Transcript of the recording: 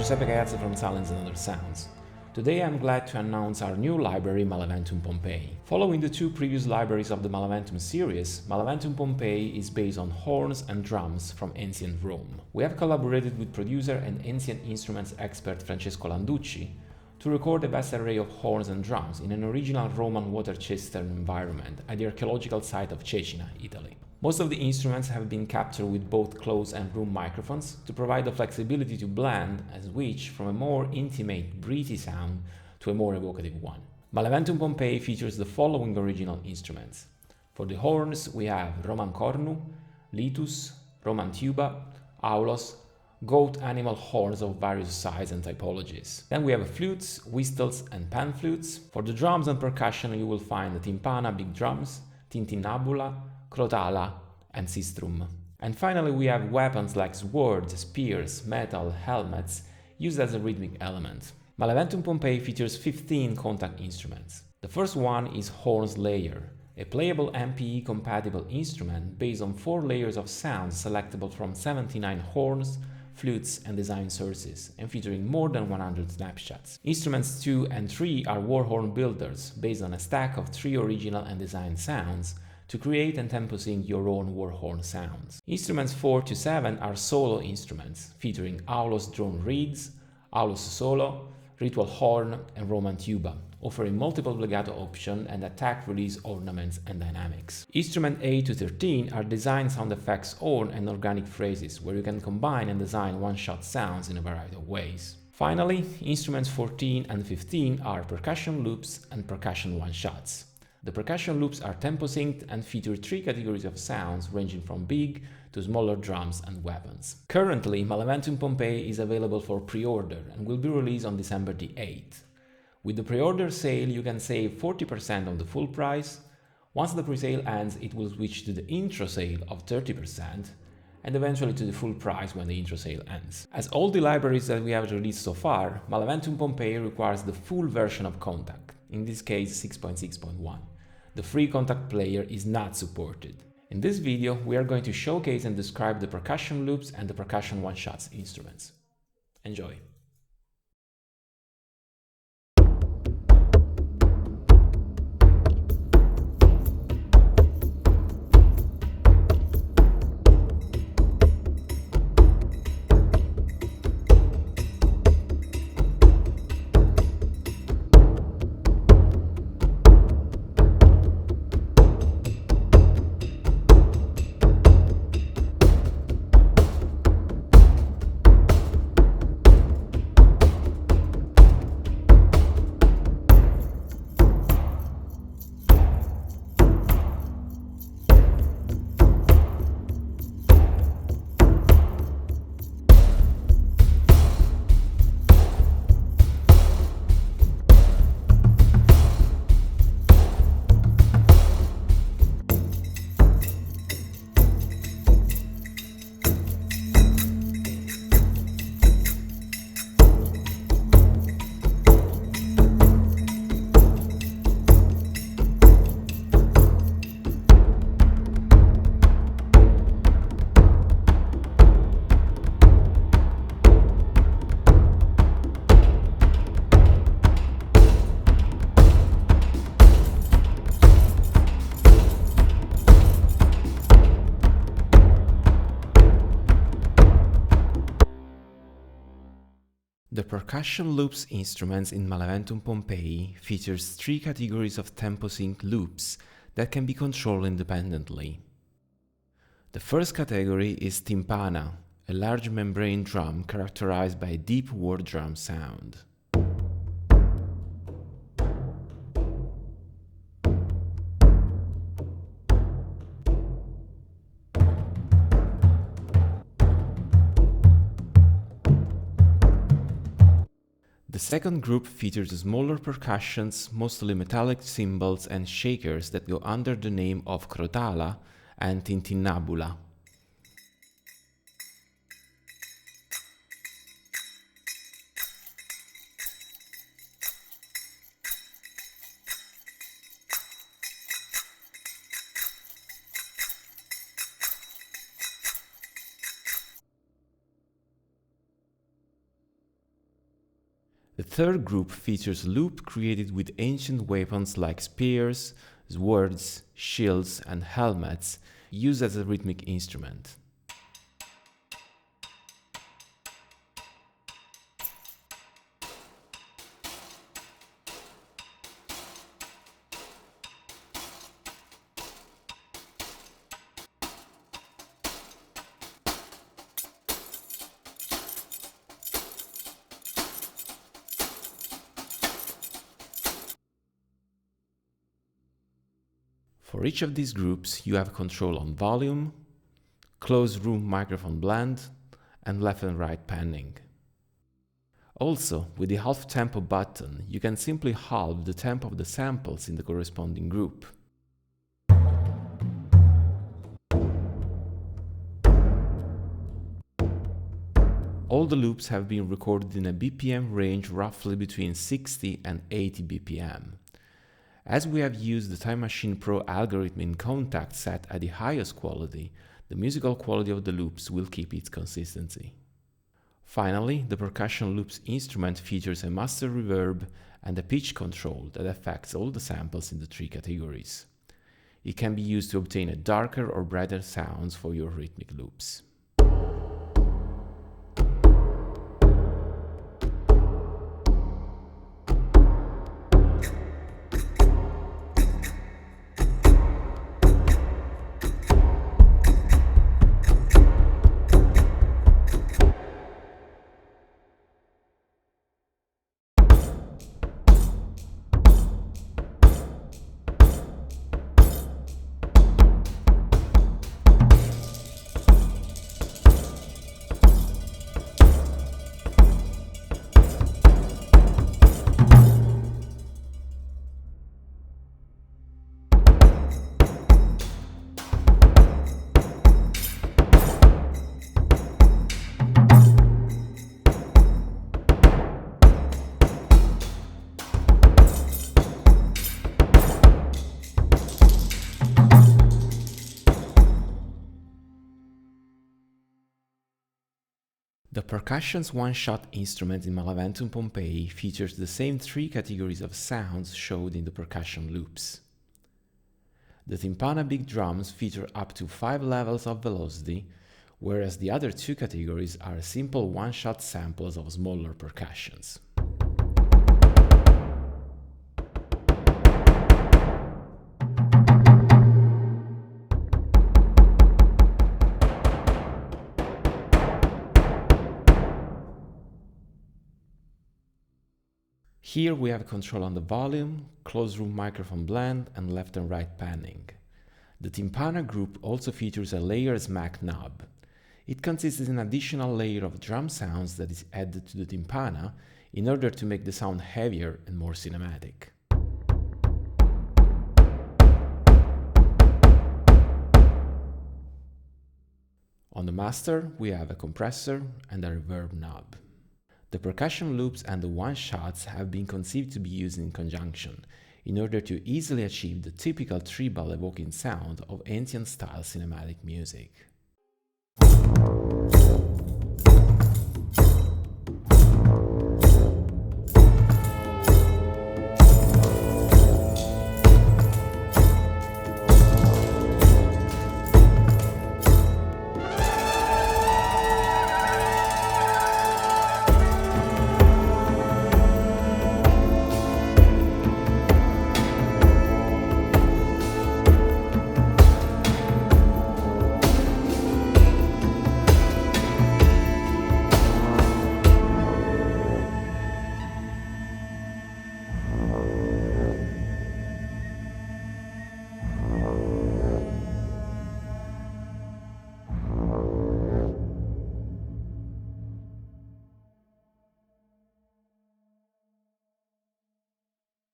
Giuseppe Cagazza from Silence and Other Sounds. Today I'm glad to announce our new library, Maleventum Pompeii. Following the two previous libraries of the Maleventum series, Maleventum Pompeii is based on horns and drums from ancient Rome. We have collaborated with producer and ancient instruments expert Francesco Landucci to record a vast array of horns and drums in an original Roman water cistern environment at the archeological site of Cecina, Italy. Most of the instruments have been captured with both close and room microphones to provide the flexibility to blend and switch from a more intimate, breathy sound to a more evocative one. Maleventum Pompeii features the following original instruments. For the horns, we have Roman Cornu, Lituus, Roman Tuba, Aulos, goat animal horns of various sizes and typologies. Then we have flutes, whistles and pan-flutes. For the drums and percussion, you will find the timpana, big drums, tintinnabula, crotala and sistrum. And finally we have weapons like swords, spears, metal, helmets used as a rhythmic element. Maleventum Pompeii features 15 Kontakt instruments. The first one is Horn Slayer, a playable MPE compatible instrument based on 4 layers of sounds selectable from 79 horns, flutes and design sources, and featuring more than 100 snapshots. Instruments 2 and 3 are warhorn builders based on a stack of 3 original and designed sounds to create and tempo sync your own warhorn sounds. Instruments 4 to 7 are solo instruments, featuring Aulos drone reeds, Aulos solo, ritual horn and Roman tuba, offering multiple legato options and attack-release ornaments and dynamics. Instruments 8 to 13 are design sound effects horn and organic phrases, where you can combine and design one-shot sounds in a variety of ways. Finally, instruments 14 and 15 are percussion loops and percussion one-shots. The percussion loops are tempo synced and feature 3 categories of sounds ranging from big to smaller drums and weapons. Currently, Maleventum Pompeii is available for pre-order and will be released on December the 8th. With the pre-order sale, you can save 40% on the full price. Once the pre-sale ends, it will switch to the intro sale of 30% and eventually to the full price when the intro sale ends. As all the libraries that we have released so far, Maleventum Pompeii requires the full version of Kontakt, in this case 6.6.1. The free Kontakt player is not supported. In this video, we are going to showcase and describe the percussion loops and the percussion one-shots instruments. Enjoy! The percussion loops instruments in Maleventum Pompeii features 3 categories of tempo sync loops that can be controlled independently. The first category is timpana, a large membrane drum characterized by a deep war drum sound. The second group features smaller percussions, mostly metallic cymbals and shakers that go under the name of crotala and tintinnabula. The third group features loop created with ancient weapons like spears, swords, shields, and helmets used as a rhythmic instrument. For each of these groups, you have control on volume, closed room microphone blend, and left and right panning. Also, with the half tempo button, you can simply halve the tempo of the samples in the corresponding group. All the loops have been recorded in a BPM range roughly between 60 and 80 BPM. As we have used the Time Machine Pro algorithm in Kontakt set at the highest quality, the musical quality of the loops will keep its consistency. Finally, the Percussion Loops instrument features a master reverb and a pitch control that affects all the samples in the three categories. It can be used to obtain a darker or brighter sounds for your rhythmic loops. The Percussion's one-shot instrument in Maleventum Pompeii features the same three categories of sounds showed in the percussion loops. The timpana big drums feature up to 5 levels of velocity, whereas the other two categories are simple one-shot samples of smaller percussions. Here we have control on the volume, closed room microphone blend, and left and right panning. The timpana group also features a layer smack knob. It consists of an additional layer of drum sounds that is added to the timpana in order to make the sound heavier and more cinematic. On the master, we have a compressor and a reverb knob. The percussion loops and the one-shots have been conceived to be used in conjunction, in order to easily achieve the typical tribal evoking sound of ancient-style cinematic music.